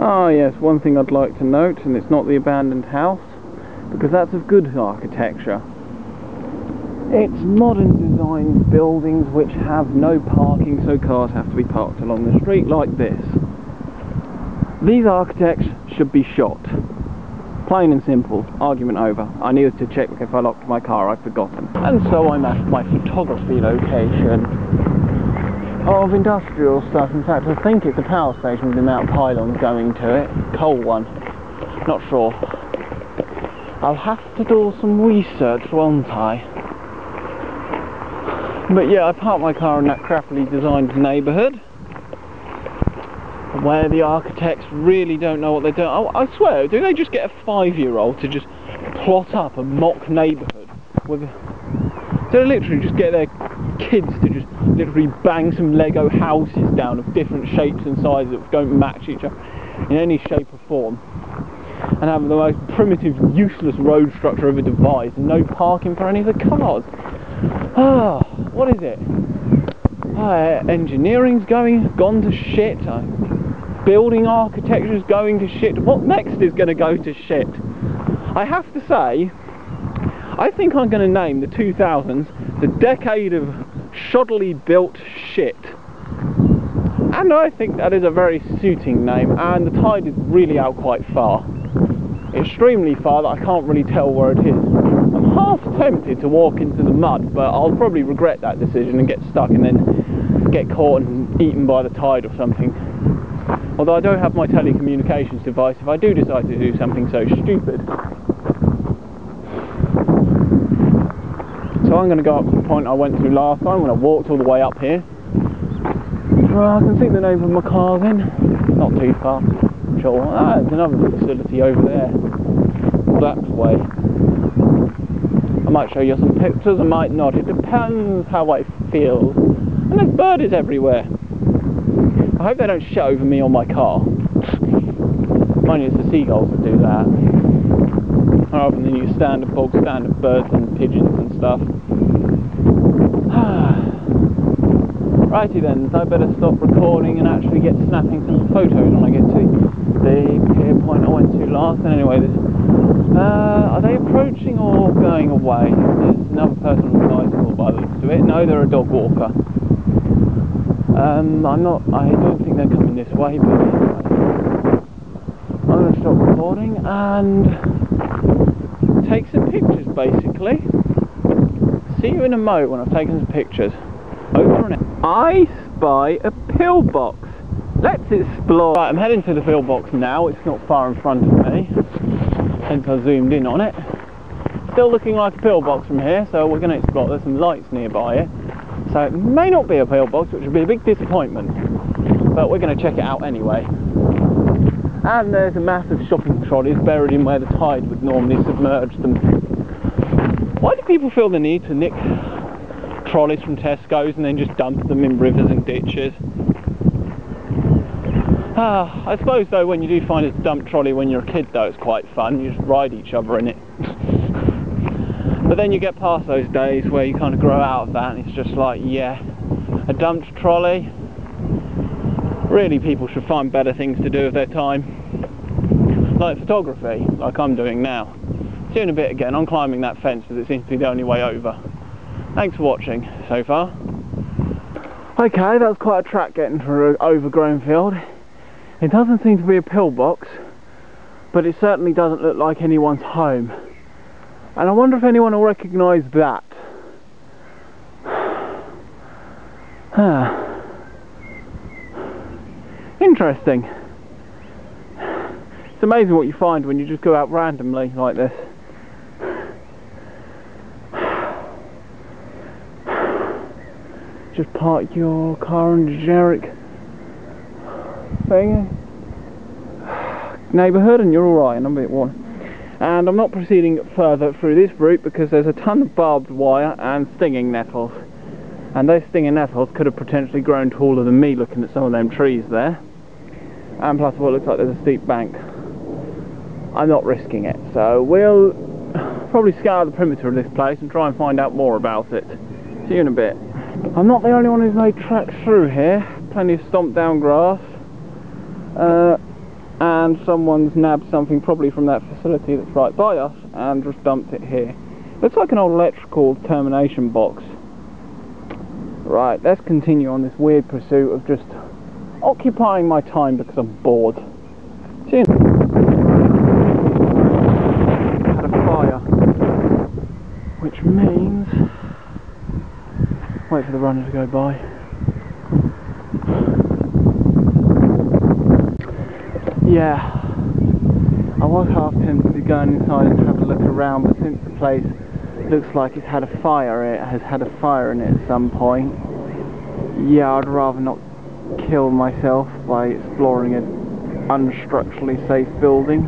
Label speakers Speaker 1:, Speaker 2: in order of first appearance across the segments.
Speaker 1: Ah yes, one thing I'd like to note, and it's not the abandoned house, because that's of good architecture. It's modern design buildings which have no parking, so cars have to be parked along the street like this. These architects should be shot. Plain and simple. Argument over. I needed to check if I locked my car, I'd forgotten. And so I'm at my photography location of industrial stuff. In fact, I think it's a power station with the amount of pylons going to it. Coal one. Not sure. I'll have to do some research, won't I? But yeah, I parked my car in that crappily designed neighbourhood where the architects really don't know what they're doing. I swear, do they just get a 5-year-old to just plot up a mock neighbourhood with? Do they literally just get their kids to just literally bang some Lego houses down of different shapes and sizes that don't match each other in any shape or form, and have the most primitive, useless road structure ever devised, and no parking for any of the cars? Ah, what is it? Engineering's gone to shit. Building architecture's going to shit. What next is going to go to shit? I have to say, I think I'm going to name the 2000s the decade of shoddily built shit. And I think that is a very suiting name, and the tide is really out quite far. Extremely far that I can't really tell where it is. I'm half tempted to walk into the mud, but I'll probably regret that decision and get stuck and then get caught and eaten by the tide or something. Although I don't have my telecommunications device if I do decide to do something so stupid. So I'm going to go up to the point I went to last time when I walked all the way up here. Well, I can see the neighbour my car's in. Not too far. Sure. Ah, there's another facility over there. That way. I might show you some pictures, I might not. It depends how I feel. And there's birdies everywhere. I hope they don't shit over me or my car. Mind you, it's the seagulls that do that, rather than your standard bog standard birds and pigeons and stuff. Righty then, so I better stop recording and actually get snapping some photos when I get to the pier point I went to last. And anyway, are they approaching or going away? There's another person on the bicycle by the looks of it. No, they're a dog walker. I don't think they're coming this way, but anyway. I'm going to stop recording and take some pictures, basically. See you in a mo when I've taken some pictures. Over and out. I spy a pillbox. Let's explore. Right, I'm heading to the pillbox now. It's not far in front of me, hence I zoomed in on it. Still looking like a pillbox from here, so we're going to explore. There's some lights nearby it. So it may not be a pillbox, which would be a big disappointment, but we're going to check it out anyway. And there's a massive shopping trolleys buried in where the tide would normally submerge them. Why do people feel the need to nick trolleys from Tesco's and then just dump them in rivers and ditches? I suppose though, when you do find a dump trolley when you're a kid though, it's quite fun. You just ride each other in it. But then you get past those days where you kind of grow out of that and it's just like, yeah, a dumped trolley. Really, people should find better things to do with their time. Like photography, like I'm doing now. See you in a bit again. I'm climbing that fence because it seems to be the only way over. Thanks for watching so far. Okay, that was quite a track getting through an overgrown field. It doesn't seem to be a pillbox, but it certainly doesn't look like anyone's home. And I wonder if anyone will recognise that. Interesting. It's amazing what you find when you just go out randomly like this. Just park your car in a generic thing. Neighbourhood and you're alright, and I'm a bit worn. And I'm not proceeding further through this route because there's a ton of barbed wire and stinging nettles. And those stinging nettles could have potentially grown taller than me looking at some of them trees there. And plus what looks like there's a steep bank. I'm not risking it, so we'll probably scour the perimeter of this place and try and find out more about it. See you in a bit. I'm not the only one who's made tracks through here. Plenty of stomped down grass. And and someone's nabbed something probably from that facility that's right by us and just dumped it here. Looks like an old electrical termination box. Right, let's continue on this weird pursuit of just occupying my time because I'm bored. See you. Had a fire, which means wait for the runner to go by. Yeah, I was half tempted to go inside and have a look around, but since the place looks like it's had a fire, it has had a fire in it at some point. Yeah, I'd rather not kill myself by exploring an unstructurally safe building.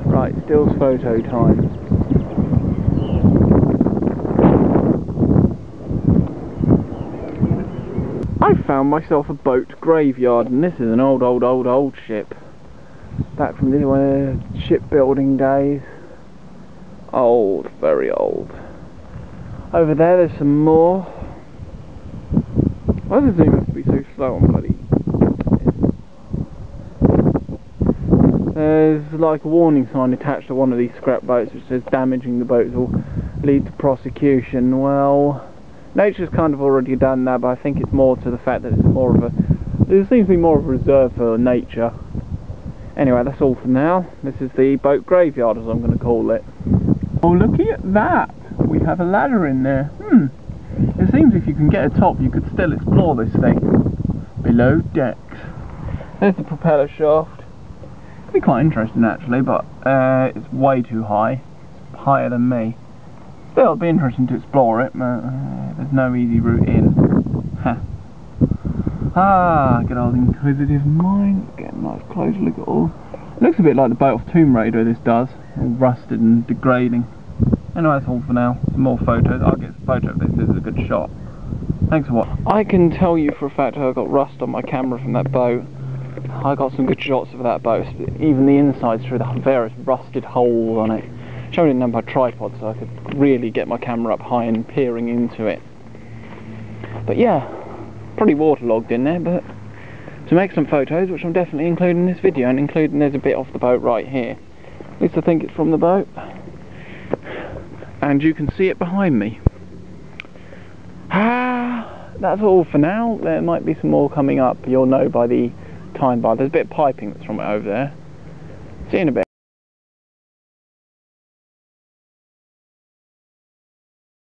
Speaker 1: Right, stills photo time. I found myself a boat graveyard, and this is an old ship. Back from the shipbuilding days. Old, very old. Over there's some more. Why does the zoom have to be so slow on bloody? There's like a warning sign attached to one of these scrap boats which says damaging the boats will lead to prosecution. Well, nature's kind of already done that, but I think it's more to the fact that it's more of a... there seems to be more of a reserve for nature. Anyway, that's all for now. This is the boat graveyard, as I'm going to call it. Oh, looky at that! We have a ladder in there. It seems if you can get atop, you could still explore this thing. Below decks. There's the propeller shaft. It'd be quite interesting actually, but it's way too high. It's higher than me. Still, it'd be interesting to explore it, but there's no easy route in. Ah, good old inquisitive mind. Get a nice close look at all. It looks a bit like the boat off Tomb Raider, this does. All rusted and degrading. Anyway, that's all for now. Some more photos. I'll get a photo of this. This is a good shot. Thanks for watching. I can tell you for a fact I got rust on my camera from that boat. I got some good shots of that boat. Even the insides through the various rusted holes on it. Showing it on my tripod so I could really get my camera up high and peering into it. But yeah, pretty waterlogged in there, but to make some photos, which I'm definitely including in this video, and including there's a bit off the boat right here. At least I think it's from the boat. And you can see it behind me. That's all for now. There might be some more coming up. You'll know by the time bar. There's a bit of piping that's from it over there. See you in a bit.